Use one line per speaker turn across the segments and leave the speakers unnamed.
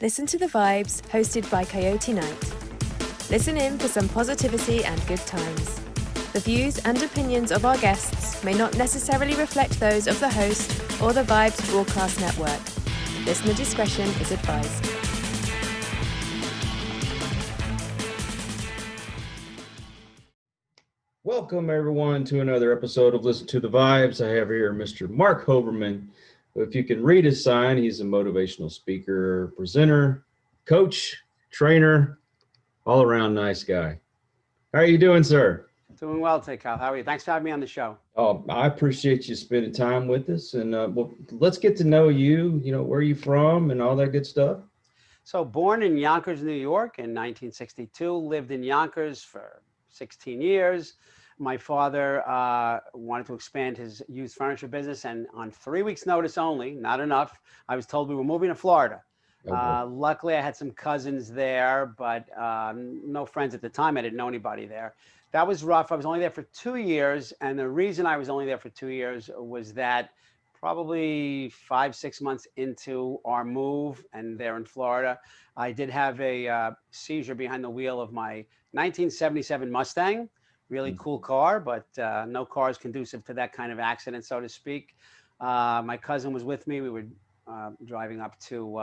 Listen to the Vibes, hosted by Coyote Night. Listen in for some positivity and good times. The views and opinions of our guests may not necessarily reflect those of the host or the Vibes Broadcast Network. Listener discretion is advised.
Welcome, everyone, to another episode of Listen to the Vibes. I have here Mr. Marc Hoberman. If you can read his sign, he's a motivational speaker, presenter, coach, trainer, all-around nice guy. How are you doing, sir?
Doing well, Kyle. How are you? Thanks for having me on the show.
Oh, I appreciate you spending time with us. And well, let's get to know you, where you from and all that good stuff.
So born in Yonkers, New York in 1962, lived in Yonkers for 16 years. My father wanted to expand his used furniture business, and on 3 weeks' notice only, not enough, I was told we were moving to Florida. Okay. Luckily, I had some cousins there, but no friends at the time. I didn't know anybody there. That was rough. I was only there for 2 years, and the reason I was only there for 2 years was that probably 5-6 months into our move, and there in Florida, I did have a seizure behind the wheel of my 1977 Mustang. Really cool car, but no car is conducive to that kind of accident, so to speak. My cousin was with me. We were driving up to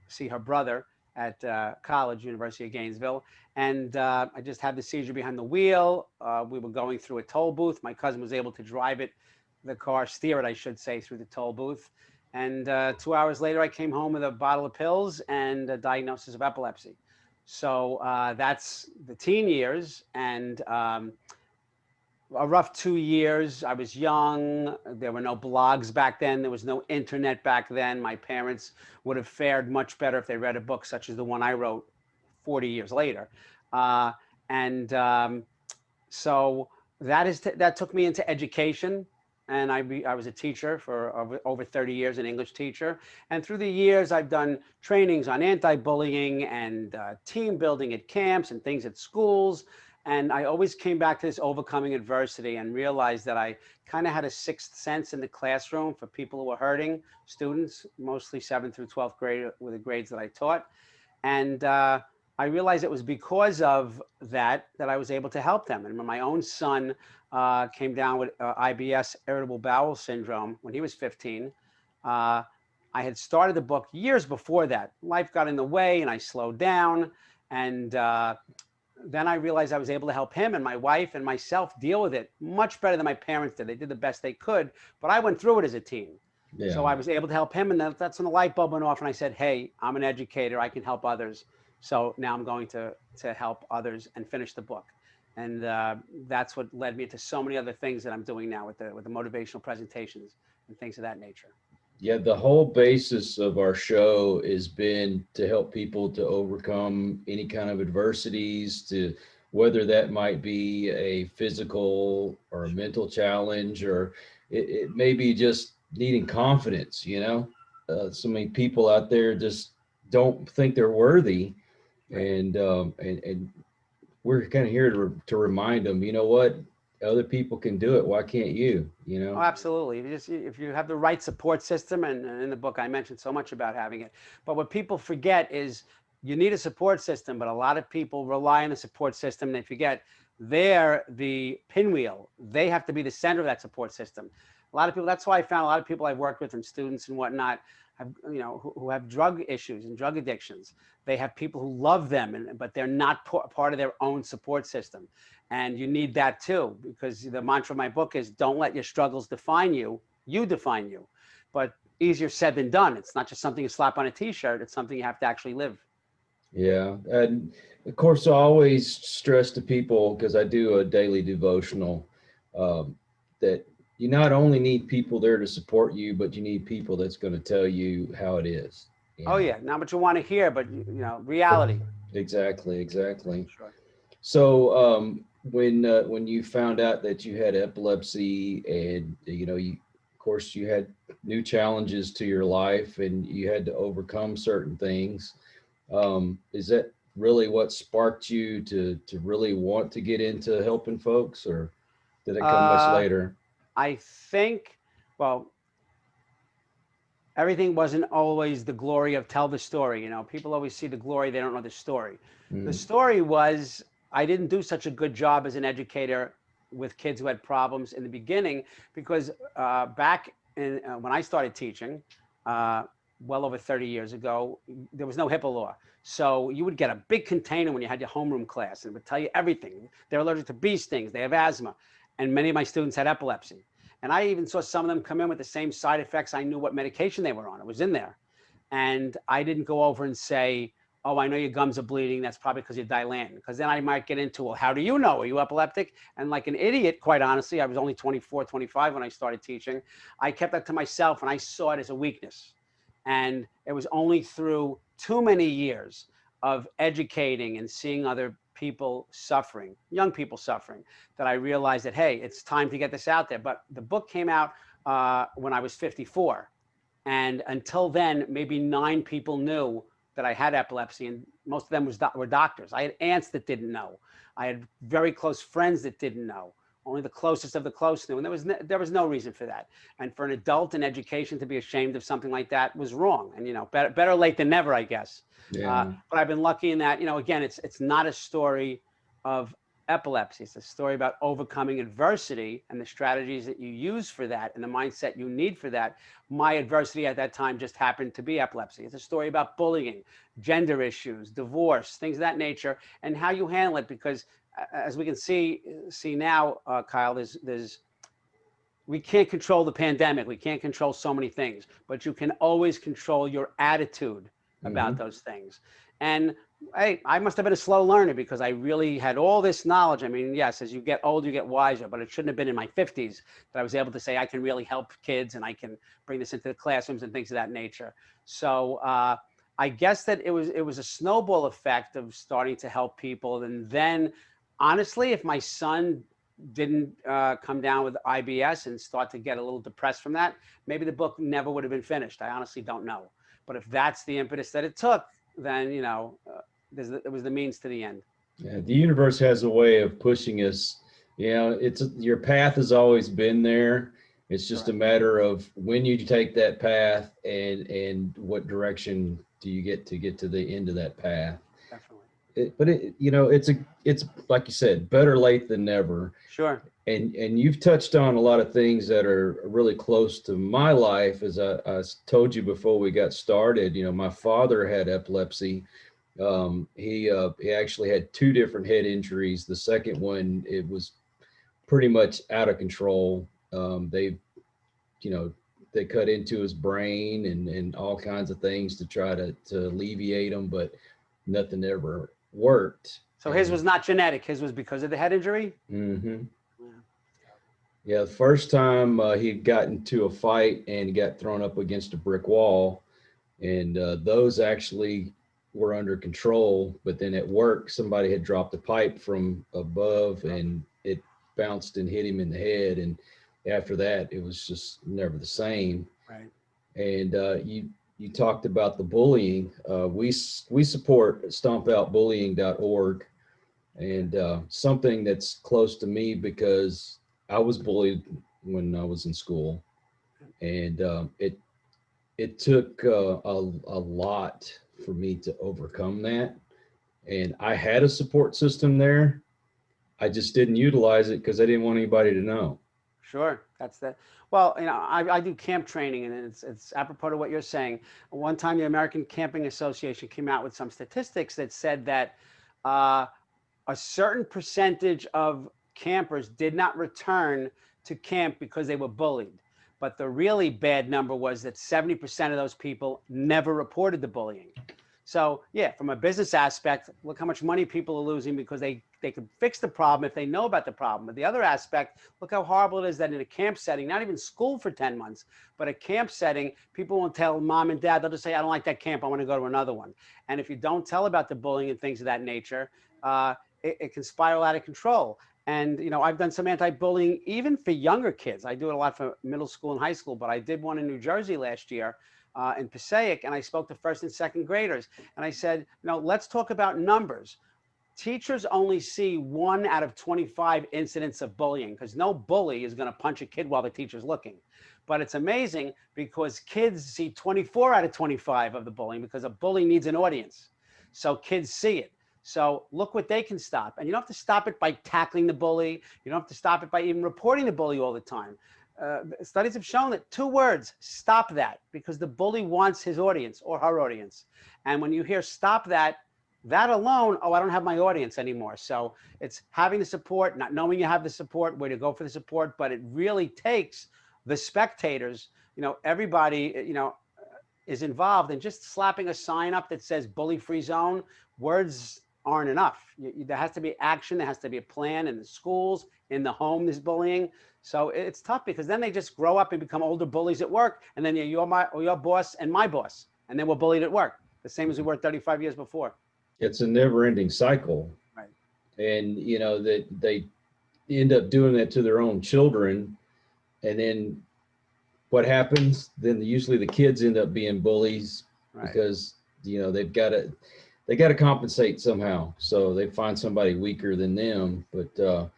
see her brother at college, University of Gainesville. And I just had the seizure behind the wheel. We were going through a toll booth. My cousin was able to drive it, steer it, I should say, through the toll booth. And 2 hours later, I came home with a bottle of pills and a diagnosis of epilepsy. So that's the teen years, and a rough 2 years. I was young. There were no blogs back then. There was no internet back then. My parents would have fared much better if they read a book such as the one I wrote 40 years later. So that took me into education. And I was a teacher for over 30 years, an English teacher. And through the years, I've done trainings on anti-bullying and team building at camps and things at schools. And I always came back to this overcoming adversity and realized that I kind of had a sixth sense in the classroom for people who were hurting, students, mostly 7th through 12th grade were the grades that I taught. And I realized it was because of that I was able to help them. And when my own son came down with IBS, irritable bowel syndrome, when he was 15, I had started the book years before that. Life got in the way and I slowed down. And then I realized I was able to help him and my wife and myself deal with it much better than my parents did. They did the best they could, but I went through it as a teen. Yeah. So I was able to help him, and that's when the light bulb went off and I said, hey, I'm an educator, I can help others. So now I'm going to help others and finish the book. And that's what led me to so many other things that I'm doing now with the motivational presentations and things of that nature.
Yeah, the whole basis of our show has been to help people to overcome any kind of adversities, to whether that might be a physical or a mental challenge, or it may be just needing confidence. So many people out there just don't think they're worthy, and we're kind of here to remind them, you know what, other people can do it. Why can't you?
Oh, absolutely. If you have the right support system, and in the book I mentioned so much about having it, but what people forget is you need a support system, but a lot of people rely on the support system and they forget they're the pinwheel. They have to be the center of that support system. A lot of people, that's why I found a lot of people I've worked with and students and whatnot have, who have drug issues and drug addictions. They have people who love them, but they're not part of their own support system. And you need that too, because the mantra of my book is don't let your struggles define you, you define you. But easier said than done. It's not just something you slap on a t-shirt, it's something you have to actually live.
Yeah. And of course, I always stress to people, because I do a daily devotional, that you not only need people there to support you, but you need people that's going to tell you how it is.
Oh yeah, not what you want to hear, but reality.
Exactly.
Sure.
So when you found out that you had epilepsy, and of course you had new challenges to your life and you had to overcome certain things, is that really what sparked you to really want to get into helping folks, or did it come much later?
I think, well, everything wasn't always the glory of tell the story. You know, people always see the glory, they don't know the story. The story was I didn't do such a good job as an educator with kids who had problems in the beginning because back in, when I started teaching, well over 30 years ago, there was no HIPAA law. So you would get a big container when you had your homeroom class and it would tell you everything. They're allergic to bee stings, they have asthma, and many of my students had epilepsy. And I even saw some of them come in with the same side effects. I knew what medication they were on. It was in there. And I didn't go over and say, oh, I know your gums are bleeding. That's probably because you're Dilantin. Because then I might get into, well, how do you know? Are you epileptic? And like an idiot, quite honestly, I was only 24, 25 when I started teaching. I kept that to myself and I saw it as a weakness. And it was only through too many years of educating and seeing other people suffering, young people suffering, that I realized that, hey, it's time to get this out there. But the book came out when I was 54. And until then, maybe 9 people knew that I had epilepsy, and most of them were doctors. I had aunts that didn't know. I had very close friends that didn't know. Only the closest of the close knew, and there was no reason for that. And for an adult in education to be ashamed of something like that was wrong. And you know, better late than never, I guess.
Yeah.
But I've been lucky in that, you know, again, it's not a story of epilepsy. It's a story about overcoming adversity and the strategies that you use for that and the mindset you need for that. My adversity at that time just happened to be epilepsy. It's a story about bullying, gender issues, divorce, things of that nature, and how you handle it. Because as we can see now, Kyle, we can't control the pandemic. We can't control so many things, but you can always control your attitude about those things. And hey, I must have been a slow learner because I really had all this knowledge. I mean, yes, as you get older, you get wiser, but it shouldn't have been in my 50s that I was able to say I can really help kids and I can bring this into the classrooms and things of that nature. So I guess that it was a snowball effect of starting to help people. And then honestly, if my son didn't come down with IBS and start to get a little depressed from that, maybe the book never would have been finished. I honestly don't know. But if that's the impetus that it took, then, you know, it was the means to the end.
Yeah, the universe has a way of pushing us. You know, your path has always been there. It's just a matter of when you take that path and what direction do you get to the end of that path.
Definitely.
You know, it's like you said, better late than never.
Sure.
And you've touched on a lot of things that are really close to my life. As I told you before we got started, you know, my father had epilepsy. He actually had 2 different head injuries. The second one, it was pretty much out of control. They cut into his brain and all kinds of things to try to alleviate him, but nothing ever worked.
So his was not genetic. His was because of the head injury?
Yeah, the first time he'd gotten into a fight and he got thrown up against a brick wall, and those actually were under control. But then at work, somebody had dropped a pipe from above and it bounced and hit him in the head. And after that, it was just never the same.
Right.
And you talked about the bullying. We support stompoutbullying.org, and something that's close to me because I was bullied when I was in school, and it took a lot for me to overcome that. And I had a support system there. I just didn't utilize it because I didn't want anybody to know.
Sure. Well, you know, I do camp training, and it's apropos to what you're saying. One time, the American Camping Association came out with some statistics that said that a certain percentage of campers did not return to camp because they were bullied. But the really bad number was that 70% of those people never reported the bullying. So yeah, from a business aspect, look how much money people are losing because they could fix the problem if they know about the problem. But the other aspect, look how horrible it is that in a camp setting, not even school for 10 months, but a camp setting, people won't tell mom and dad. They'll just say, I don't like that camp. I want to go to another one. And if you don't tell about the bullying and things of that nature, it can spiral out of control. And, you know, I've done some anti-bullying even for younger kids. I do it a lot for middle school and high school, but I did one in New Jersey last year in Passaic, and I spoke to first and second graders. And I said, you know, let's talk about numbers. teachers only see 1 out of 25 incidents of bullying, because no bully is going to punch a kid while the teacher's looking. But it's amazing because kids see 24 out of 25 of the bullying, because a bully needs an audience. So kids see it. So look what they can stop. And you don't have to stop it by tackling the bully. You don't have to stop it by even reporting the bully all the time. Studies have shown that 2 words, stop that, because the bully wants his audience or her audience. And when you hear stop that, that alone, oh, I don't have my audience anymore. So it's having the support, not knowing you have the support, where to go for the support, but it really takes the spectators, everybody, is involved, in just slapping a sign up that says bully free zone. Words aren't enough. There has to be action. There has to be a plan in the schools, in the home, there's bullying. So it's tough, because then they just grow up and become older bullies at work. And then you're your boss and my boss. And then we're bullied at work, the same as we were 35 years before.
It's a never-ending cycle.
Right.
And, that they end up doing that to their own children. And then what happens? Then usually the kids end up being bullies, right? Because, they got to compensate somehow. So they find somebody weaker than them. But,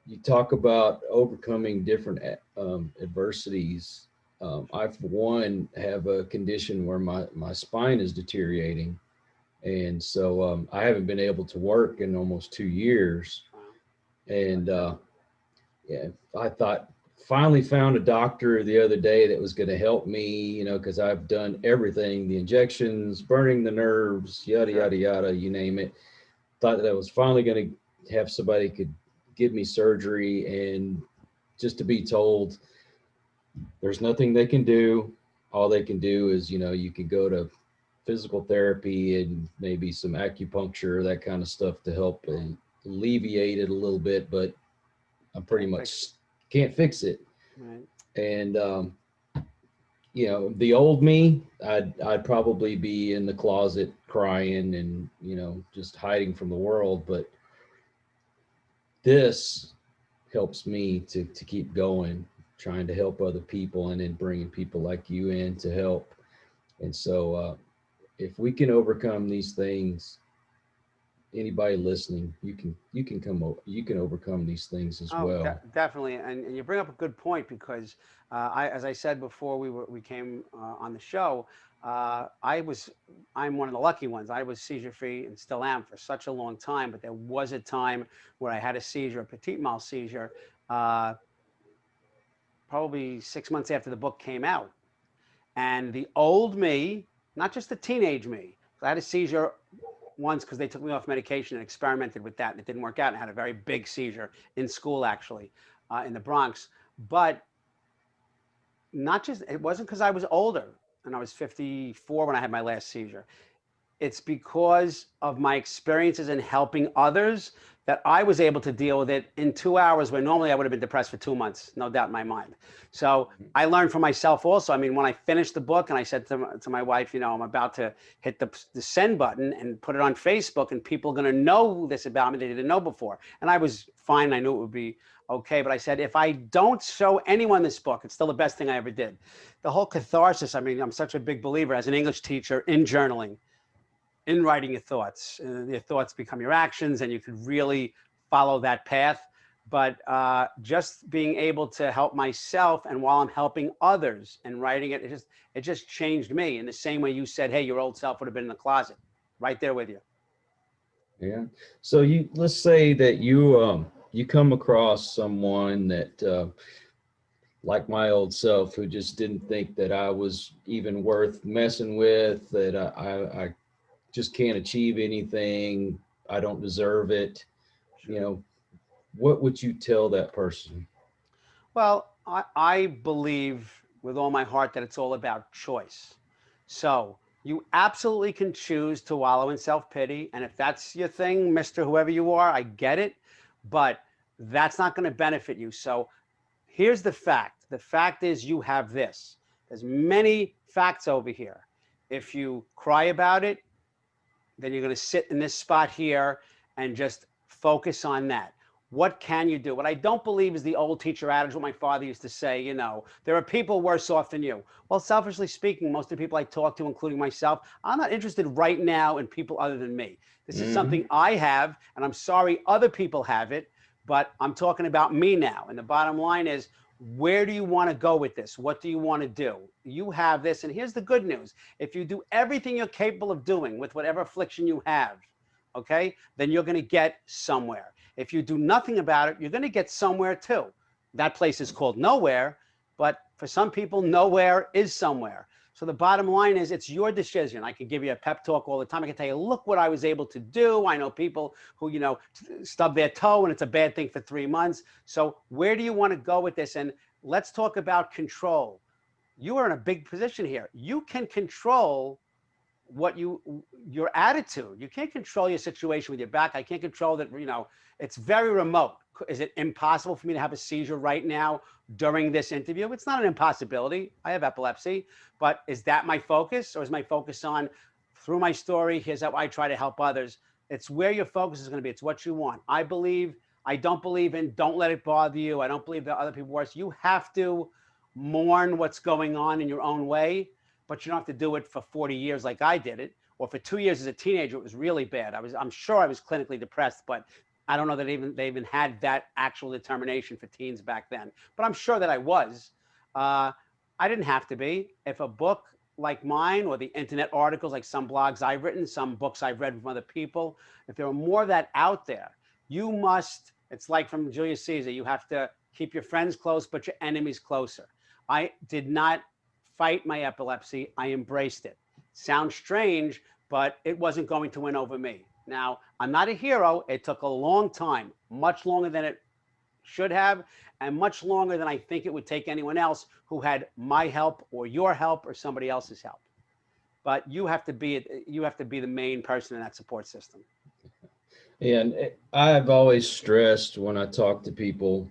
you talk about overcoming different adversities. I, for one, have a condition where my spine is deteriorating. And so I haven't been able to work in almost 2 years. And I finally found a doctor the other day that was going to help me, because I've done everything, the injections, burning the nerves, yada, yada, yada, you name it. Thought that I was finally going to have somebody could give me surgery, and just to be told there's nothing they can do. All they can do is, you can go to physical therapy and maybe some acupuncture, that kind of stuff, to help alleviate it a little bit, but I pretty much can't fix it.
Right.
And the old me, I'd probably be in the closet crying and just hiding from the world, but this helps me to keep going, trying to help other people, and then bringing people like you in to help. And so if we can overcome these things, anybody listening, you can overcome these things as well.
Definitely. And you bring up a good point, because as I said before we came on the show, I'm one of the lucky ones. I was seizure free and still am for such a long time, but there was a time where I had a seizure, a petit mal seizure, probably 6 months after the book came out. And the old me, not just the teenage me, I had a seizure once because they took me off medication and experimented with that, and it didn't work out, and I had a very big seizure in school, actually, in the Bronx. But it wasn't because I was older, and I was 54 when I had my last seizure. It's because of my experiences in helping others that I was able to deal with it in 2 hours, where normally I would have been depressed for 2 months, no doubt in my mind. So I learned from myself also. I mean, when I finished the book and I said to my wife, I'm about to hit the send button and put it on Facebook, and people are going to know this about me they didn't know before. And I was fine. I knew it would be okay. But I said, if I don't show anyone this book, it's still the best thing I ever did. The whole catharsis, I mean, I'm such a big believer as an English teacher in journaling, in writing your thoughts. Your thoughts become your actions, and you could really follow that path. But just being able to help myself, and while I'm helping others and writing it, it just changed me in the same way you said, hey, your old self would have been in the closet, right there with you.
Yeah. So let's say that you come across someone that, like my old self, who just didn't think that I was even worth messing with, that I just can't achieve anything, I don't deserve it. What would you tell that person?
Well, I believe with all my heart that it's all about choice. So you absolutely can choose to wallow in self-pity. And if that's your thing, Mr. Whoever you are, I get it. But that's not going to benefit you. So here's the fact. The fact is you have this. There's many facts over here. If you cry about it, then you're going to sit in this spot here and just focus on that. What can you do? What I don't believe is the old teacher adage, what my father used to say, there are people worse off than you. Well, selfishly speaking, most of the people I talk to, including myself, I'm not interested right now in people other than me. This is something I have, and I'm sorry other people have it, but I'm talking about me now. And the bottom line is, where do you want to go with this? What do you want to do? You have this, and here's the good news. If you do everything you're capable of doing with whatever affliction you have, okay, then you're going to get somewhere. If you do nothing about it, you're going to get somewhere too. That place is called nowhere, but for some people, nowhere is somewhere. So the bottom line is, it's your decision. I can give you a pep talk all the time. I can tell you, look what I was able to do. I know people who, stub their toe and it's a bad thing for 3 months. So where do you want to go with this? And let's talk about control. You are in a big position here. You can control your attitude. You can't control your situation with your back. I can't control that, it's very remote. Is it impossible for me to have a seizure right now during this interview? It's not an impossibility. I have epilepsy, but is that my focus, or is my focus on, through my story, here's how I try to help others? It's where your focus is going to be. It's what you want. I don't believe in don't let it bother you. I don't believe that other people worse. You have to mourn what's going on in your own way, but you don't have to do it for 40 years like I did it, or for 2 years as a teenager. It was really bad. I'm sure I was clinically depressed, but I don't know that they even had that actual determination for teens back then, but I'm sure that I was. I didn't have to be. If a book like mine, or the internet articles, like some blogs I've written, some books I've read from other people, if there are more of that out there, you must, it's like from Julius Caesar, you have to keep your friends close, but your enemies closer. I did not fight my epilepsy. I embraced it. Sounds strange, but it wasn't going to win over me. Now, I'm not a hero. It took a long time, much longer than it should have, and much longer than I think it would take anyone else who had my help or your help or somebody else's help. But you have to be the main person in that support system.
And I've always stressed when I talk to people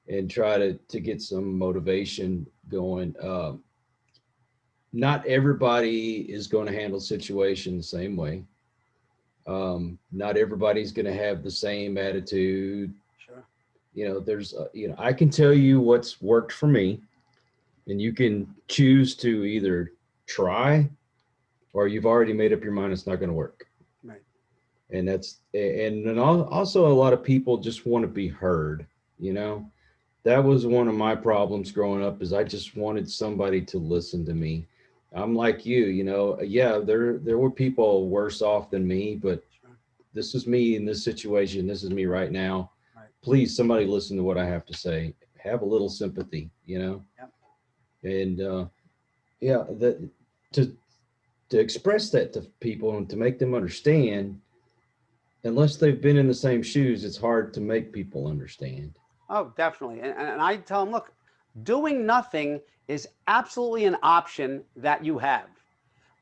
and try to get some motivation going, not everybody is going to handle situation the same way. Not everybody's going to have the same attitude.
Sure.
There's, I can tell you what's worked for me, and you can choose to either try, or you've already made up your mind it's not going to work.
Right.
And and also a lot of people just want to be heard. That was one of my problems growing up, is I just wanted somebody to listen to me. I'm like you, yeah, there were people worse off than me, but
Sure.
This is me in this situation. This is me right now.
Right.
Please, somebody listen to what I have to say. Have a little sympathy,
Yep.
And yeah, to express that to people and to make them understand, unless they've been in the same shoes, it's hard to make people understand.
Oh, definitely. And I tell them, look, doing nothing is absolutely an option that you have.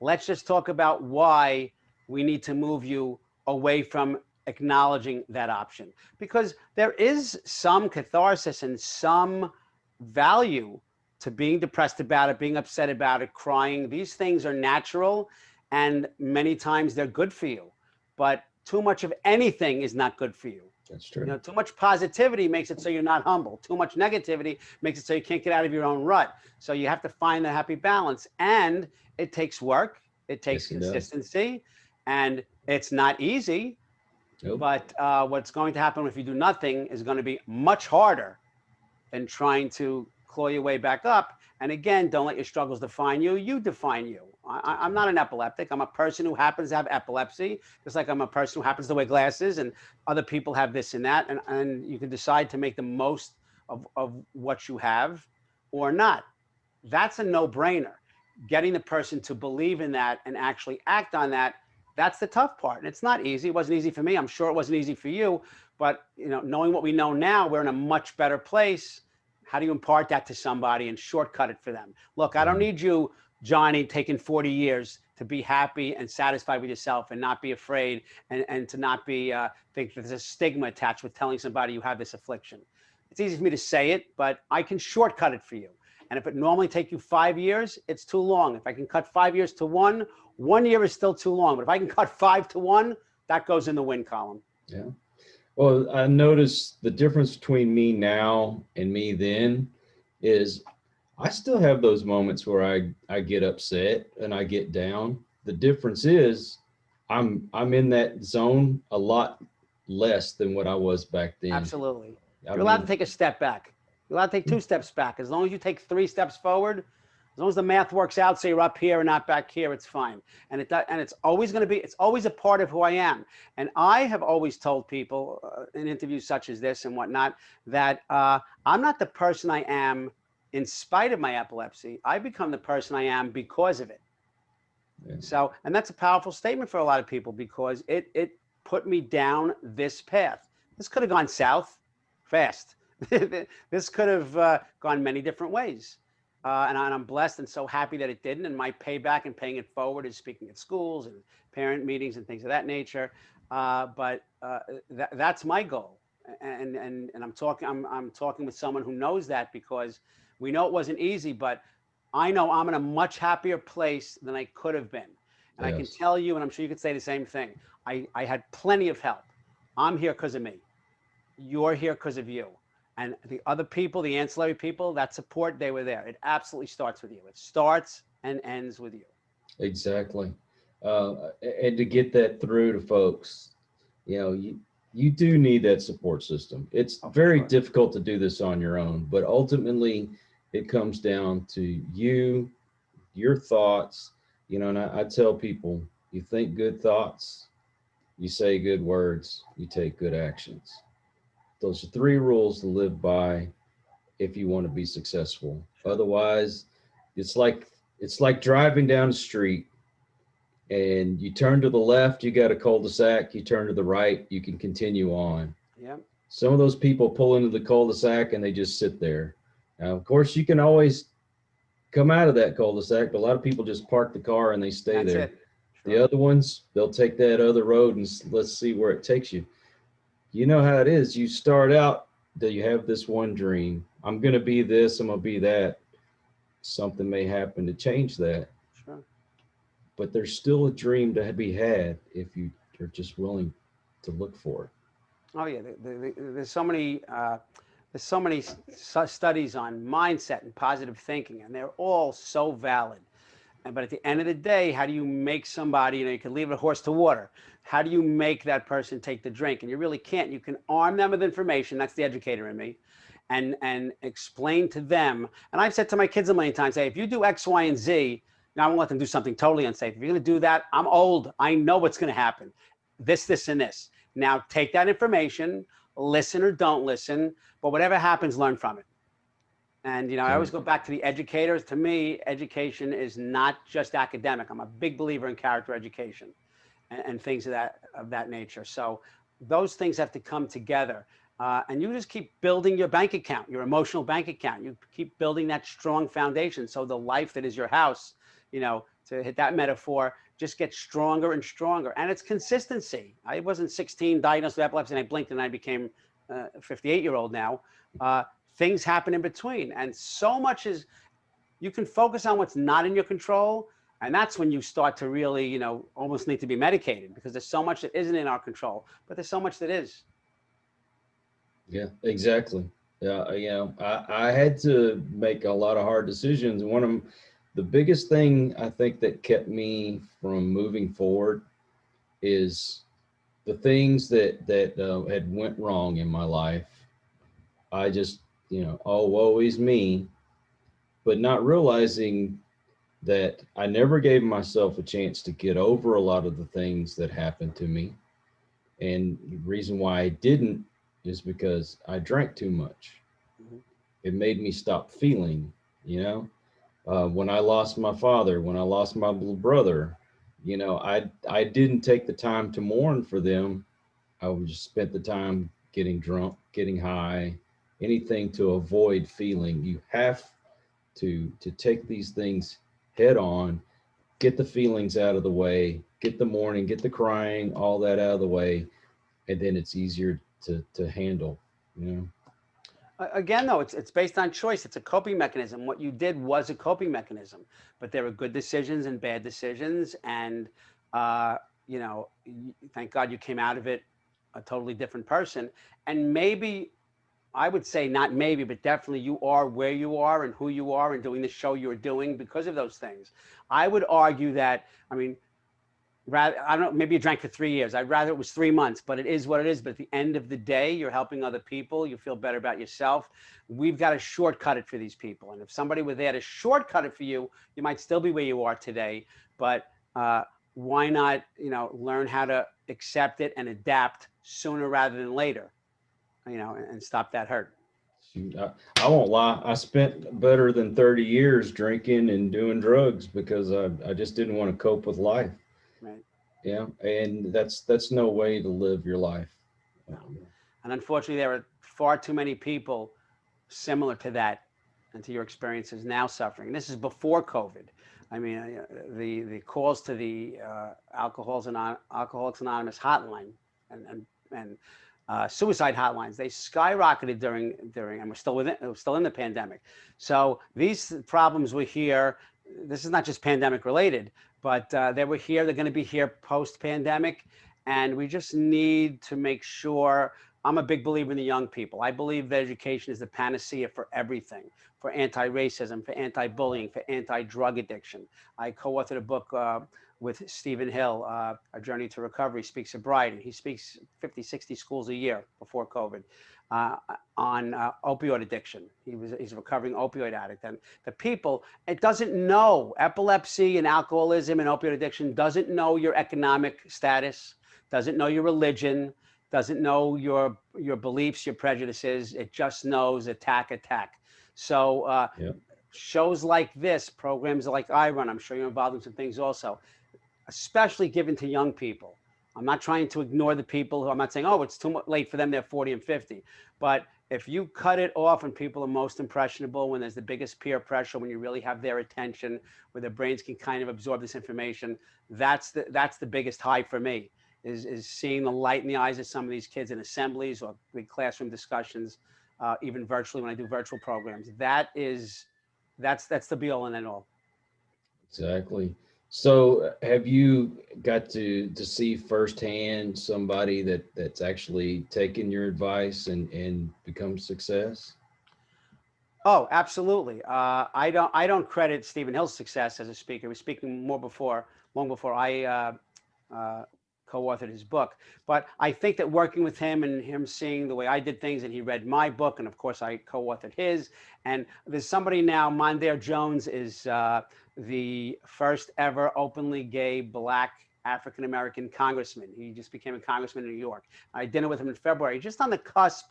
Let's just talk about why we need to move you away from acknowledging that option, because there is some catharsis and some value to being depressed about it, being upset about it, crying. These things are natural, and many times they're good for you, but too much of anything is not good for you.
That's true.
Too much positivity makes it so you're not humble. Too much negativity makes it so you can't get out of your own rut. So you have to find the happy balance, and it takes work. It takes consistency, and it's not easy.
Nope.
But what's going to happen if you do nothing is going to be much harder than trying to claw your way back up. And again, don't let your struggles define you. You define you. I'm not an epileptic. I'm a person who happens to have epilepsy, just like I'm a person who happens to wear glasses, and other people have this and that. And you can decide to make the most of what you have or not. That's a no-brainer. Getting the person to believe in that and actually act on that, that's the tough part. And it's not easy. It wasn't easy for me. I'm sure it wasn't easy for you. But knowing what we know now, we're in a much better place. How do you impart that to somebody and shortcut it for them? Look, I don't need you, Johnny, taking 40 years to be happy and satisfied with yourself and not be afraid and to not be think that there's a stigma attached with telling somebody you have this affliction. It's easy for me to say it, but I can shortcut it for you. And if it normally take you 5 years, it's too long. If I can cut 5 years to 1 year is still too long. But if I can cut 5 to 1, that goes in the win column.
Yeah. Well, I noticed the difference between me now and me then is I still have those moments where I get upset and I get down. The difference is I'm in that zone a lot less than what I was back then.
Absolutely.
I
You're allowed to
mean,
take a step back. You're allowed to take 2 steps back. As long as you take 3 steps forward, as long as the math works out, so you're up here and not back here, it's fine. And it's always going to be, it's always a part of who I am. And I have always told people in interviews such as this and whatnot, that I'm not the person I am in spite of my epilepsy. I become the person I am because of it.
yeah,
So, and that's a powerful statement for a lot of people because it put me down this path. This could have gone south fast. This could have gone many different ways. And I'm blessed and so happy that it didn't. And my payback and paying it forward is speaking at schools and parent meetings and things of that nature. But that's my goal. And I'm talking with someone who knows that because we know it wasn't easy, but I know I'm in a much happier place than I could have been. And I can
yes,
tell you, and I'm sure you could say the same thing. I had plenty of help. I'm here because of me. You're here because of you. And the other people, the ancillary people, that support, they were there. It absolutely starts with you. It starts and ends with you.
exactly. And to get that through to folks, you do need that support system. It's
Oh, for
very
sure.
difficult to do this on your own, but ultimately it comes down to you, your thoughts, and I tell people, you think good thoughts, you say good words, you take good actions. Those are three rules to live by if you want to be successful.
Sure.
Otherwise, it's like it's like driving down the street and you turn to the left, you got a cul-de-sac, you turn to the right, you can continue on.
Yeah.
Some of those people pull into the cul-de-sac and they just sit there. Now, of course, you can always come out of that cul-de-sac, but a lot of people just park the car and they stay
That's
there.
it.
The
Sure.
other ones, they'll take that other road and let's see where it takes you. You know how it is. You start out that you have this one dream. I'm going to be this, I'm going to be that. Something may happen to change that,
Sure.
but there's still a dream to be had if you are just willing to look for it.
Oh yeah, there's so many studies on mindset and positive thinking, and they're all so valid. But at the end of the day, how do you make somebody? You can leave a horse to water. How do you make that person take the drink? And you really can't. You can arm them with information. That's the educator in me, and explain to them. And I've said to my kids a million times, hey, if you do X, Y, and Z, now I won't let them do something totally unsafe. If you're going to do that, I'm old. I know what's going to happen. This, and this. Now take that information, listen or don't listen, but whatever happens, learn from it. And I always
Okay.
go back to the educators. To me, education is not just academic. I'm a big believer in character education and things of that nature. So those things have to come together. And you just keep building your bank account, your emotional bank account. You keep building that strong foundation. So the life that is your house, to hit that metaphor, just gets stronger and stronger. And it's consistency. I wasn't 16 diagnosed with epilepsy and I blinked and I became a 58-year-old now. Things happen in between. And so much is, you can focus on what's not in your control. And that's when you start to really, almost need to be medicated because there's so much that isn't in our control, but there's so much that is.
Yeah, exactly. Yeah, I had to make a lot of hard decisions. One of the biggest thing I think that kept me from moving forward is the things that had went wrong in my life. I just, oh, woe is me, but not realizing that I never gave myself a chance to get over a lot of the things that happened to me. And the reason why I didn't is because I drank too much.
Mhm.
It made me stop feeling, you know. When I lost my father, when I lost my little brother, I didn't take the time to mourn for them. I would just spent the time getting drunk, getting high, anything to avoid feeling. You have to take these things head on, get the feelings out of the way, get the mourning, get the crying, all that out of the way, and then it's easier to handle, you know.
Again, though, it's based on choice. It's a coping mechanism. What you did was a coping mechanism, but there were good decisions and bad decisions. And, thank God you came out of it a totally different person. And maybe, I would say not maybe, but definitely you are where you are and who you are and doing the show you're doing because of those things. I would argue that, I mean, rather, I don't know, maybe you drank for 3 years. I'd rather it was 3 months, but it is what it is. But at the end of the day, you're helping other people. You feel better about yourself. We've got to shortcut it for these people. And if somebody were there to shortcut it for you, you might still be where you are today. But why not, learn how to accept it and adapt sooner rather than later, and stop that hurt.
Shoot, I won't lie. I spent better than 30 years drinking and doing drugs because I just didn't want to cope with life.
Right.
Yeah, and that's no way to live your life.
And unfortunately, there are far too many people similar to that and to your experiences now suffering. And this is before COVID. I mean, the calls to the Alcoholics Anonymous hotline and suicide hotlines, they skyrocketed during, and we're still in the pandemic. So these problems were here. This is not just pandemic related, but they were here. They're going to be here post pandemic, and we just need to make sure. I'm a big believer in the young people. I believe that education is the panacea for everything, for anti-racism, for anti-bullying, for anti-drug addiction. I co-authored a book with Stephen Hill, A Journey to Recovery, Speak Sobriety. He speaks 50, 60 schools a year before COVID on opioid addiction. He's a recovering opioid addict. And the people, it doesn't know, epilepsy and alcoholism and opioid addiction doesn't know your economic status, doesn't know your religion, doesn't know your beliefs, your prejudices. It just knows attack. So shows like this, programs like I run, I'm sure you're involved in some things also, especially given to young people. I'm not trying to ignore the people who, I'm not saying, oh, it's too late for them, they're 40 and 50. But if you cut it off when people are most impressionable, when there's the biggest peer pressure, when you really have their attention, where their brains can kind of absorb this information, that's the biggest high for me. Is seeing the light in the eyes of some of these kids in assemblies or big classroom discussions, even virtually when I do virtual programs. That's the be all and end all.
Exactly. So have you got to see firsthand somebody that's actually taken your advice and become success?
Oh, absolutely. I don't credit Stephen Hill's success as a speaker. He was speaking long before I co-authored his book. But I think that working with him and him seeing the way I did things, and he read my book, and of course I co-authored his. And there's somebody now, Mondaire Jones is the first ever openly gay Black African-American congressman. He just became a congressman in New York. I had dinner with him in February, just on the cusp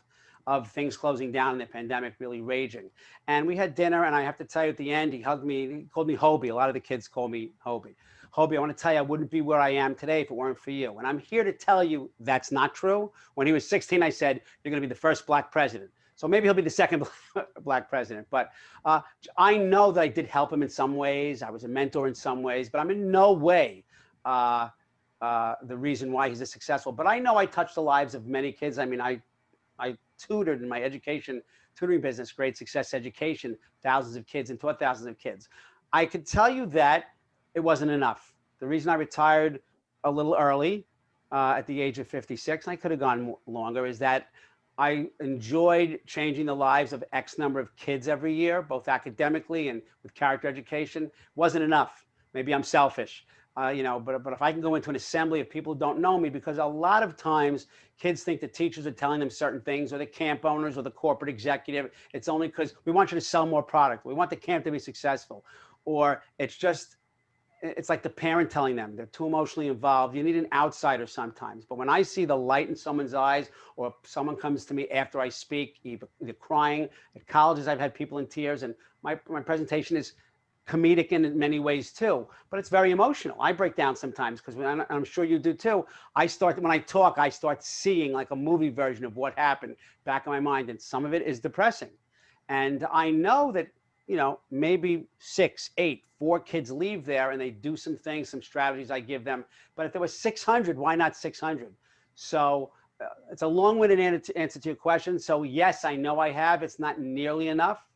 of things closing down and the pandemic really raging. And we had dinner, and I have to tell you, at the end, he hugged me. He called me Hobie. A lot of the kids call me Hobie. Hobie, I want to tell you, I wouldn't be where I am today if it weren't for you. And I'm here to tell you that's not true. When he was 16, I said, you're going to be the first Black president. So maybe he'll be the second Black president. But I know that I did help him in some ways. I was a mentor in some ways, but I'm in no way the reason why he's successful. But I know I touched the lives of many kids. I mean, I tutored in my tutoring business, Great Success Education, thousands of kids, and taught thousands of kids. I could tell you that it wasn't enough. The reason I retired a little early at the age of 56, and I could have gone longer, is that I enjoyed changing the lives of X number of kids every year, both academically and with character education. Wasn't enough. Maybe I'm selfish, but if I can go into an assembly of people who don't know me, because a lot of times kids think the teachers are telling them certain things, or the camp owners or the corporate executive, it's only because we want you to sell more product. We want the camp to be successful. Or it's like the parent telling them they're too emotionally involved. You need an outsider sometimes. But when I see the light in someone's eyes, or someone comes to me after I speak, either crying, at colleges I've had people in tears, and my presentation is comedic in many ways too, but it's very emotional. I break down sometimes because I'm sure you do too. When I talk, I start seeing like a movie version of what happened back in my mind, and some of it is depressing. And I know that, maybe 6, 8, 4 kids leave there and they do some things, some strategies I give them. But if there was 600, why not 600? So it's a long-winded answer to your question. So yes, I know I have. It's not nearly enough.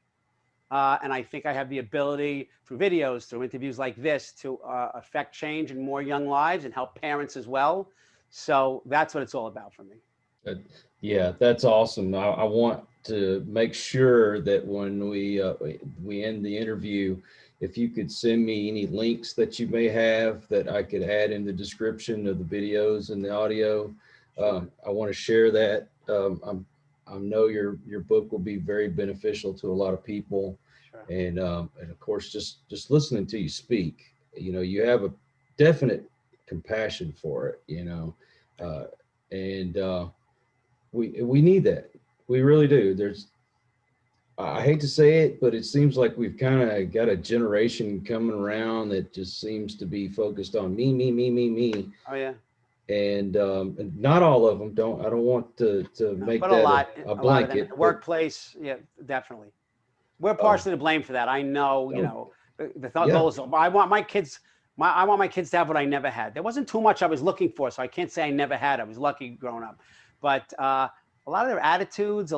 And I think I have the ability through videos, through interviews like this, to affect change in more young lives and help parents as well. So that's what it's all about for me.
Uh, yeah, that's awesome. I want to make sure that when we end the interview, if you could send me any links that you may have that I could add in the description of the videos and the audio.
Sure.
I want to share that. I know your book will be very beneficial to a lot of people,
Sure.
and of course, just listening to you speak, you have a definite compassion for it, and we need that. We really do. I hate to say it, but it seems like we've kind of got a generation coming around that just seems to be focused on me, me, me, me, me.
Oh yeah.
And not all of them. I don't want to
No,
make
but a
that
lot,
a
a lot of them in
blanket,
the
but
workplace. Yeah, definitely. We're
oh,
partially to blame for that. I know,
oh,
the
yeah.
goal is, I want my kids, I want my kids to have what I never had. There wasn't too much I was looking for, so I can't say I never had. I was lucky growing up. But a lot of their attitudes,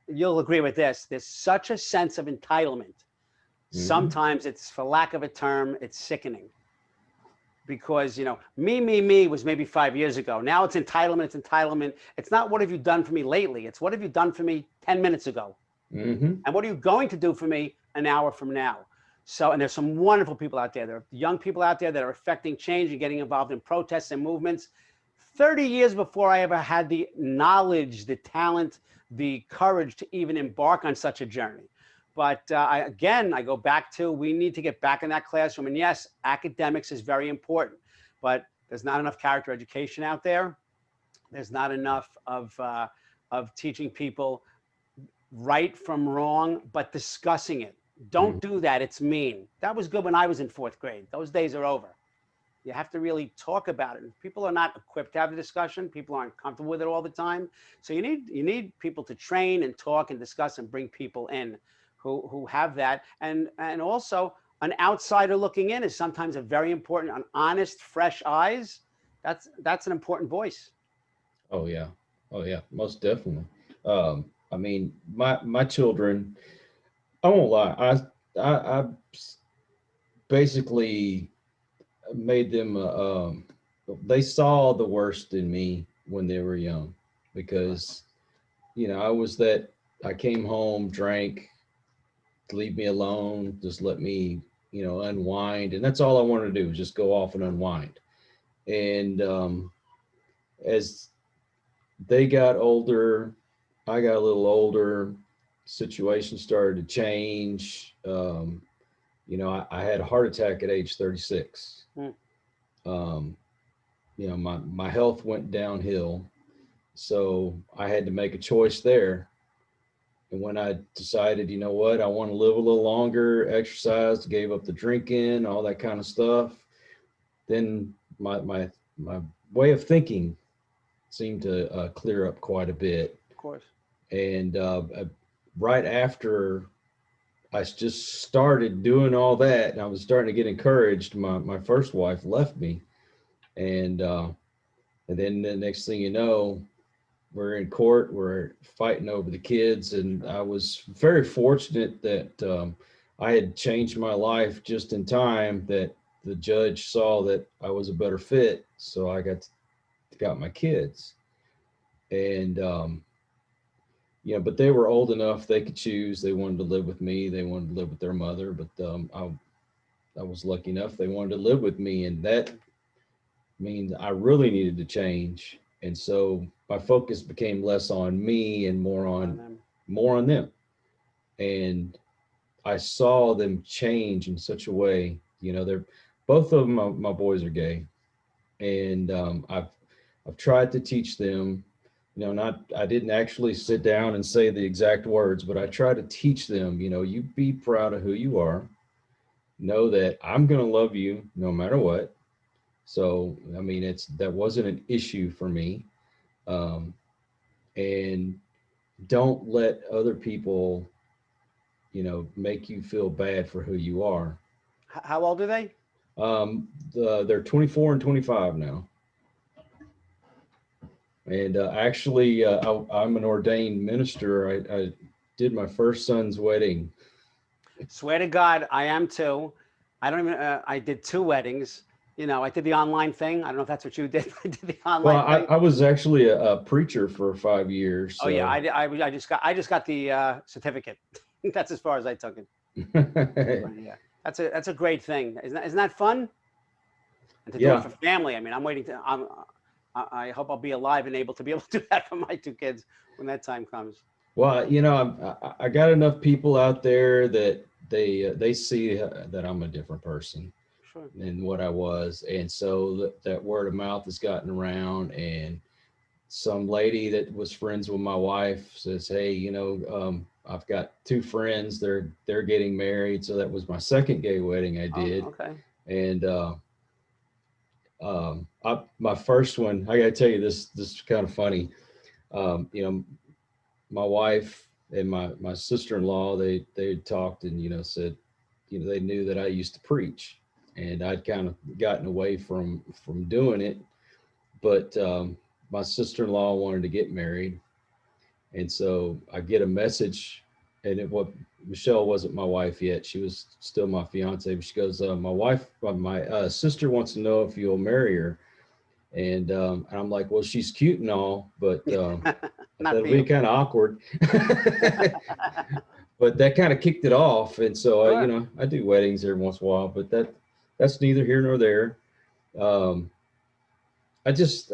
you'll agree with this. There's such a sense of entitlement.
Hmm.
Sometimes it's, for lack of a term, it's sickening. Because me was maybe 5 years ago. Now it's entitlement. It's entitlement. It's not what have you done for me lately. It's what have you done for me 10 minutes ago.
Hmm.
And what are you going to do for me an hour from now? So, and there's some wonderful people out there. There are young people out there that are affecting change and getting involved in protests and movements. 30 years before I ever had the knowledge, the talent, the courage to even embark on such a journey. But I go back to, we need to get back in that classroom. And yes, academics is very important, but there's not enough character education out there. There's not enough of teaching people right from wrong, but discussing it.
Hmm.
Don't do that. It's mean. That was good when I was in fourth grade. Those days are over. You have to really talk about it. And people are not equipped to have the discussion. People aren't comfortable with it all the time. So you need people to train and talk and discuss and bring people in who have that. And also, an outsider looking in is sometimes a very important, an honest, fresh eyes. That's an important voice.
Oh yeah. Oh yeah. Most definitely. I mean, my children. I won't lie. I basically made them. They saw the worst in me when they were young,
Sure.
because I was that. I came home, drank, leave me alone, just let me unwind, and that's all I wanted to do, was just go off and unwind. And as they got older, I got a little older, situation started to change. I had a heart attack at age 36.
Mm.
um, my health went downhill, so I had to make a choice there. And when I decided, you know what, I want to live a little longer, exercised, gave up the drinking, all that kind of stuff, then my way of thinking seemed to clear up quite a bit.
Of course.
And right after I just started doing all that, and I was starting to get encouraged, my first wife left me, and then the next thing you know, we're in court, we're fighting over the kids. And
Sure.
I was very fortunate that I had changed my life just in time, that the judge saw that I was a better fit, so I got my kids. And but they were old enough, they could choose. They wanted to live with me, they wanted to live with their mother, but I was lucky enough they wanted to live with me, and that means I really needed to change. And so my focus became less on me and more
More on
on
them.
them. And I saw them change in such a way. They're both of them. My boys are gay, and I've tried to teach them. Not I didn't actually sit down and say the exact words, but I try to teach them. You be proud of who you are. Know that I'm going to love you no matter what. So I mean, that wasn't an issue for me. Um, and don't let other people, make you feel bad for who you are.
How old are they?
They're 24 and 25 now. And actually, I'm an ordained minister. I did my first son's wedding.
Swear to God, I am too. I don't even. I did two weddings. I did the online thing. I don't know if that's what you did. I did the
Well,
online thing.
I was actually a preacher for 5 years,
Oh yeah,
so.
I just got the certificate. That's as far as I took it. But yeah, that's a great thing. Isn't that fun? And to do it
Yeah.
for family. I mean, I'm waiting to. I hope I'll be alive and able to be able to do that for my two kids when that time comes.
Well, I got enough people out there that they see that I'm a different person
Sure.
than what I was, and so that word of mouth has gotten around. And some lady that was friends with my wife says, "Hey, I've got two friends. They're getting married." So that was my second gay wedding I
Oh,
did,
okay.
and my first one. I got to tell you this. This is kind of funny. My wife and my sister-in-law, they talked and said, they knew that I used to preach, and I'd kind of gotten away from doing it, but my sister-in-law wanted to get married, and so I get a message, and what Michelle wasn't my wife yet; she was still my fiance. But she goes, my sister wants to know if you'll marry her, and I'm like, well, she's cute and all, but I thought
Not for
it'd be
you.
kind of awkward. But that kind of kicked it off, and so
Sure.
I do weddings every once in a while, but that's neither here nor there. Um, I just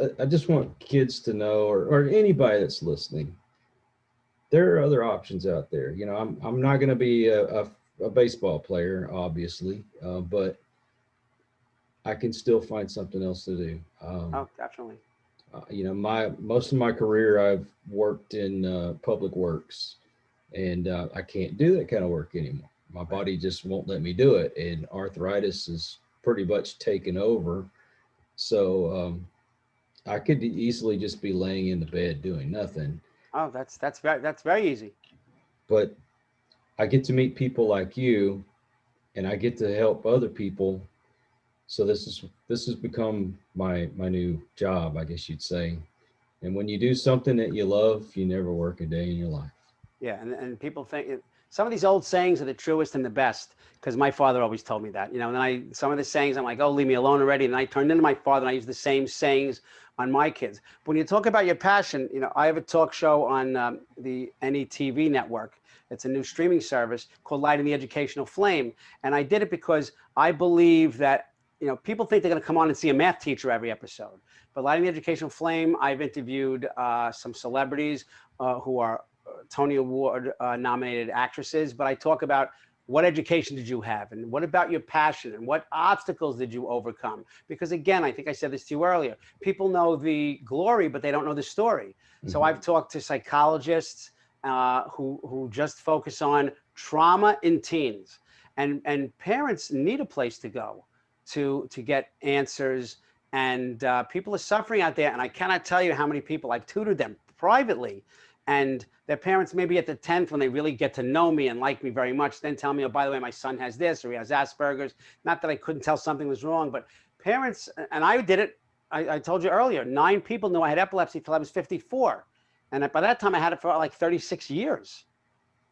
want kids to know, or anybody that's listening, there are other options out there. I'm not going to be a baseball player, obviously, but I can still find something else to do.
Oh, definitely.
My most of my career I've worked in public works, and I can't do that kind of work anymore. My
Right.
body just won't let me do it, and arthritis is pretty much taken over. So I could easily just be laying in the bed doing nothing,
Oh, that's very easy.
but I get to meet people like you, and I get to help other people. So this has become my new job, I guess you'd say. And when you do something that you love, you never work a day in your life.
Yeah, and people think some of these old sayings are the truest and the best because my father always told me that. And then some of the sayings I'm like, oh, leave me alone already. And I turned into my father and I use the same sayings on my kids. But when you talk about your passion, I have a talk show on the NETV network. It's a new streaming service called Lighting the Educational Flame, and I did it because I believe that people think they're going to come on and see a math teacher every episode. But Lighting the Educational Flame, I've interviewed some celebrities who are Tony Award nominated actresses, but I talk about what education did you have and what about your passion and what obstacles did you overcome? Because again, I think I said this to you earlier, people know the glory, but they don't know the story. So
Mhm.
I've talked to psychologists who just focus on trauma in teens, and parents need a place to go to get answers. And people are suffering out there, and I cannot tell you how many people I've tutored them privately, and their parents maybe at the 10th when they really get to know me and like me very much then tell me, oh, by the way, my son has this or he has Asperger's. Not that I couldn't tell something was wrong, but parents, and I did it. I told you earlier, 9 people knew I had epilepsy till I was 54, and by that time I had it for like 36 years.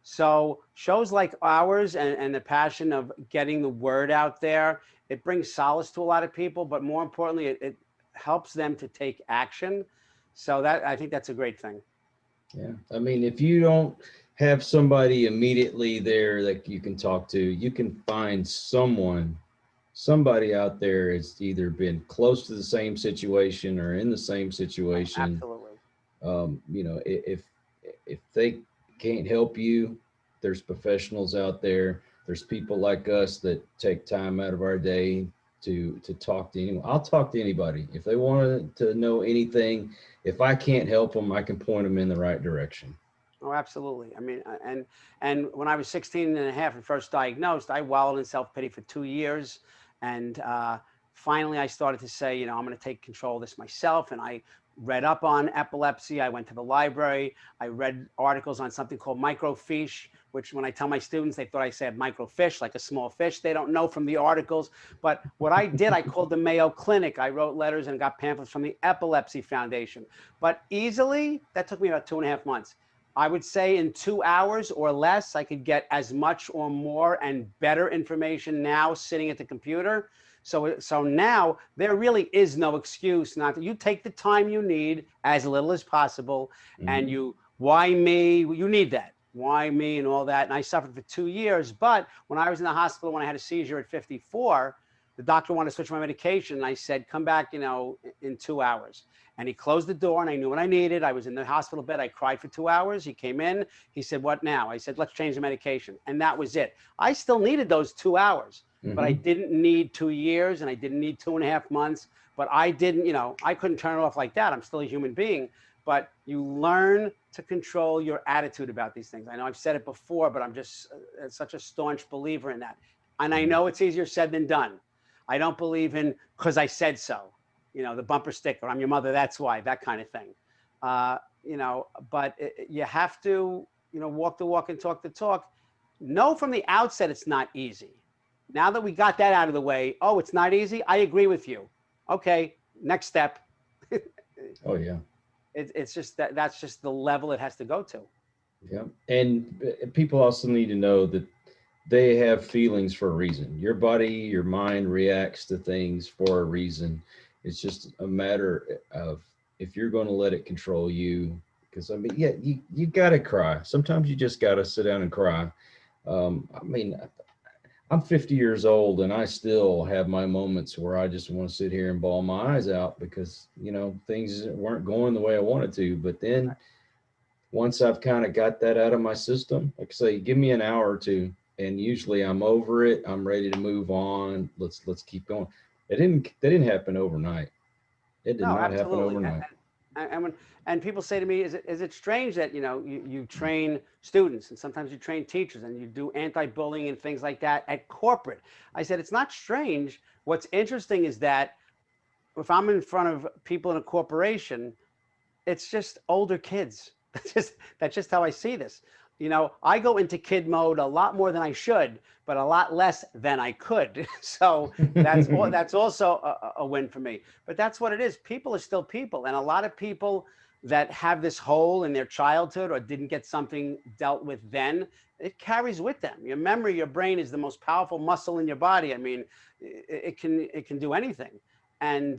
So shows like ours and the passion of getting the word out there, it brings solace to a lot of people, but more importantly, it helps them to take action. So that I think that's a great thing.
Yeah. I mean, if you don't have somebody immediately there that you can talk to, you can find somebody out there has either been close to the same situation or in the same
Oh,
situation.
absolutely.
If they can't help you, there's professionals out there. There's people like us that take time out of our day to talk to anyone. I'll talk to anybody if they want to know anything. If I can't help them, I can point them in the right direction.
Oh, absolutely. I mean, and when I was 16 and a half and first diagnosed, I wallowed in self-pity for 2 years. And finally, I started to say, I'm going to take control of this myself. And I read up on epilepsy. I went to the library. I read articles on something called microfiche, which when I tell my students, they thought I said microfish, like a small fish. They don't know from the articles. But what I did, I called the Mayo Clinic. I wrote letters and got pamphlets from the Epilepsy Foundation. But easily, that took me about 2.5 months. I would say in 2 hours or less, I could get as much or more and better information now sitting at the computer. So now there really is no excuse not to. You take the time you need, as little as possible, and
Mhm.
you, why me? You need that. Why me and all that. And I suffered for 2 years. But when I was in the hospital, when I had a seizure at 54, the doctor wanted to switch my medication. And I said, come back, in 2 hours. And he closed the door, and I knew what I needed. I was in the hospital bed. I cried for 2 hours. He came in. He said, what now? I said, let's change the medication. And that was it. I still needed those 2 hours, but I
Mhm.
didn't need 2 years, and I didn't need 2.5 months. But I didn't, I couldn't turn it off like that. I'm still a human being. But you learn to control your attitude about these things. I know I've said it before, but I'm just such a staunch believer in that. And I
Mhm.
know it's easier said than done. I don't believe in because I said so, the bumper sticker, I'm your mother, that's why, that kind of thing. Uh, but you have to, walk the walk and talk the talk. Know from the outset it's not easy. Now that we got that out of the way, oh, it's not easy. I agree with you. Okay, next step.
Oh yeah.
It's just that's just the level it has to go to.
Yeah. And people also need to know that they have feelings for a reason. Your body, your mind reacts to things for a reason. It's just a matter of if you're going to let it control you. Because I mean, yeah, you got to cry. Sometimes you just got to sit down and cry. I mean, I'm 50 years old and I still have my moments where I just want to sit here and bawl my eyes out because, things weren't going the way I wanted to. But then once I've kind of got that out of my system, like I say, give me an hour or two, and usually I'm over it. I'm ready to move on. Let's keep going. That didn't happen overnight. It did
No,
not happen
absolutely.
overnight.
And people say to me, is it strange that you train students and sometimes you train teachers and you do anti-bullying and things like that at corporate? I said it's not strange. What's interesting is that if I'm in front of people in a corporation, it's just older kids. That's just how I see this. I go into kid mode a lot more than I should, but a lot less than I could. So that's also a win for me. But that's what it is. People are still people, and a lot of people that have this hole in their childhood or didn't get something dealt with then, it carries with them. Your memory, your brain is the most powerful muscle in your body. I mean, it can do anything, and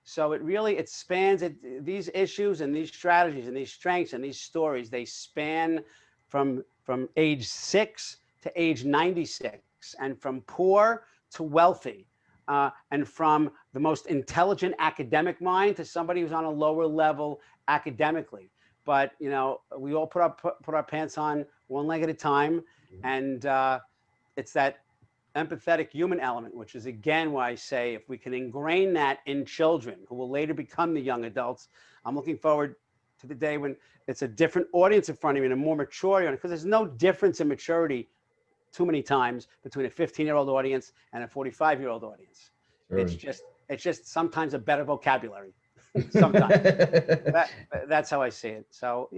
so it spans it. These issues and these strategies and these strengths and these stories, they span from age 6 to age 96, and from poor to wealthy, and from the most intelligent academic mind to somebody who's on a lower level academically. But we all put our pants on one leg at a time, and it's that empathetic human element, which is again why I say if we can ingrain that in children who will later become the young adults, I'm looking forward to the day when it's a different audience in front of you and a more mature audience, because there's no difference in maturity too many times between a 15-year-old audience and a 45-year-old audience. It's
Sure.
just it's just sometimes a better vocabulary. Sometimes that that's how I see it. So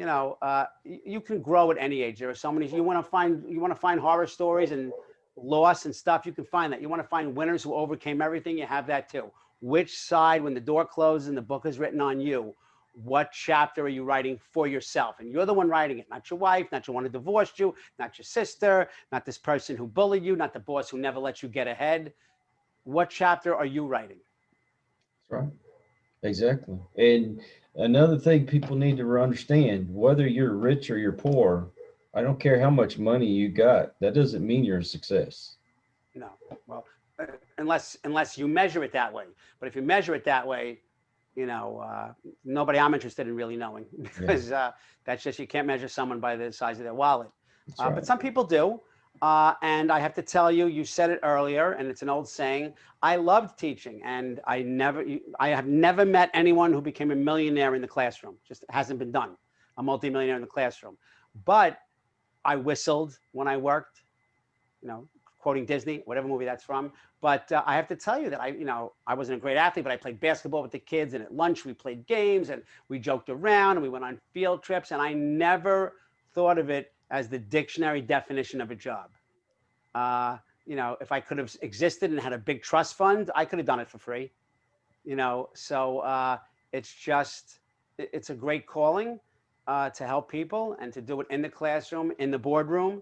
you can grow at any age. There are so many. You want to find horror stories and loss and stuff. You can find that. You want to find winners who overcame everything. You have that too. Which side, when the door closes and the book is written on you, what chapter are you writing for yourself? And you're the one writing it, not your wife, not your one who divorced you, not your sister, not this person who bullied you, not the boss who never let you get ahead. What chapter are you writing?
That's right. Exactly. And another thing people need to understand, whether you're rich or you're poor, I don't care how much money you got, that doesn't mean you're a success.
No. Well, unless you measure it that way. But if you measure it that way, nobody I'm interested in really knowing
Yeah,
because that's just, you can't measure someone by the size of their wallet.
that's
But
right.
some people do. And I have to tell you, you said it earlier, and it's an old saying. I loved teaching, and I have never met anyone who became a millionaire in the classroom. Just hasn't been done. A multimillionaire in the classroom. But I whistled when I worked, you know, quoting Disney, whatever movie that's from. But I have to tell you that I wasn't a great athlete, but I played basketball with the kids, and at lunch we played games, and we joked around, and we went on field trips, and I never thought of it as the dictionary definition of a job. Uh, if I could have existed and had a big trust fund, I could have done it for free. So it's just it's a great calling to help people and to do it in the classroom, in the boardroom,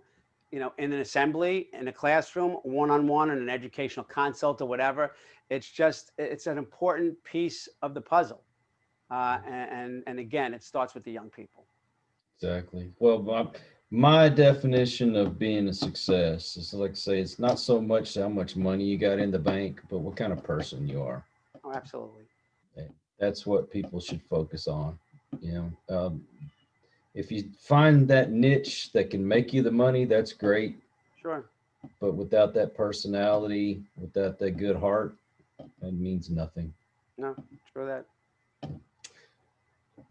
in an assembly, in a classroom, one-on-one, in an educational consult or whatever. It's an important piece of the puzzle. And again, it starts with the young people.
Exactly. Well, my definition of being a success is, like I say, it's not so much how much money you got in the bank, but what kind of person you are.
Oh, absolutely.
That's what people should focus on. If you find that niche that can make you the money, that's great.
Sure.
But without that personality, without that good heart, that means nothing.
No, true that.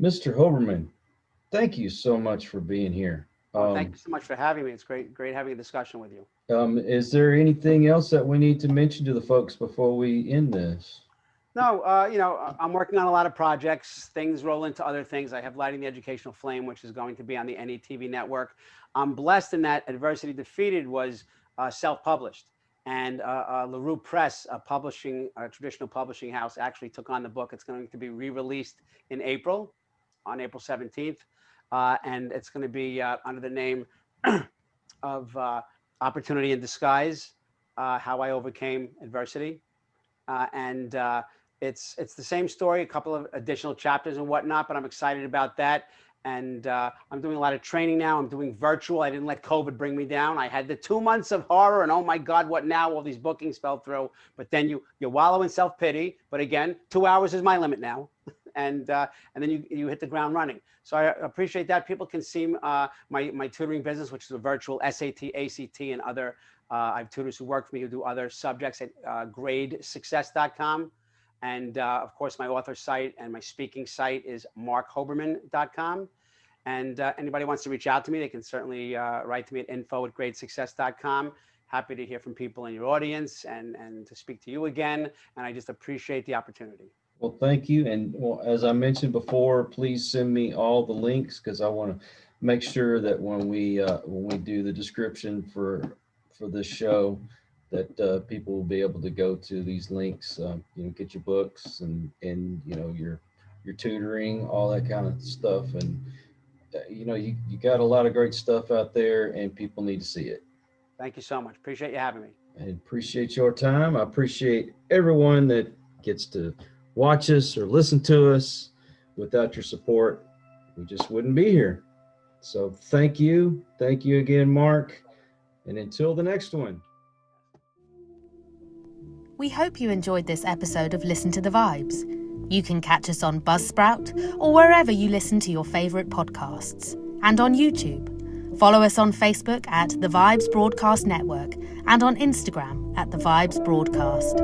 Mr. Hoberman, thank you so much for being here.
Thank you so much for having me. It's great having a discussion with you.
Is there anything else that we need to mention to the folks before we end this?
No, I'm working on a lot of projects. Things roll into other things. I have Lighting the Educational Flame, which is going to be on the NETV network. I'm blessed in that Adversity Defeated was self-published. And LaRue Press, a traditional publishing house, actually took on the book. It's going to be re-released in April, on April 17th. And it's going to be under the name of Opportunity in Disguise, How I Overcame Adversity. It's the same story, a couple of additional chapters and whatnot, but I'm excited about that. And I'm doing a lot of training now. I'm doing virtual. I didn't let COVID bring me down. I had the 2 months of horror and, oh my God, what now? All these bookings fell through. But then you wallow in self-pity. But again, 2 hours is my limit now. And then you hit the ground running. So I appreciate that. People can see my tutoring business, which is a virtual SAT, ACT, and other. I have tutors who work for me who do other subjects at gradesuccess.com. And of course, my author site and my speaking site is marchoberman.com. And anybody wants to reach out to me, they can certainly write to me at info@gradesuccess.com. Happy to hear from people in your audience and to speak to you again. And I just appreciate the opportunity.
Well, thank you. And well, as I mentioned before, please send me all the links, because I want to make sure that when we do the description for this show, that people will be able to go to these links, get your books and your tutoring, all that kind of stuff. And you got a lot of great stuff out there, and people need to see it.
Thank you so much. Appreciate you having me.
I appreciate your time. I appreciate everyone that gets to watch us or listen to us. Without your support, we just wouldn't be here. So thank you. Thank you again, Mark. And until the next one.
We hope you enjoyed this episode of Listen to the Vibes. You can catch us on Buzzsprout or wherever you listen to your favourite podcasts, and on YouTube. Follow us on Facebook at The Vibes Broadcast Network and on Instagram at The Vibes Broadcast.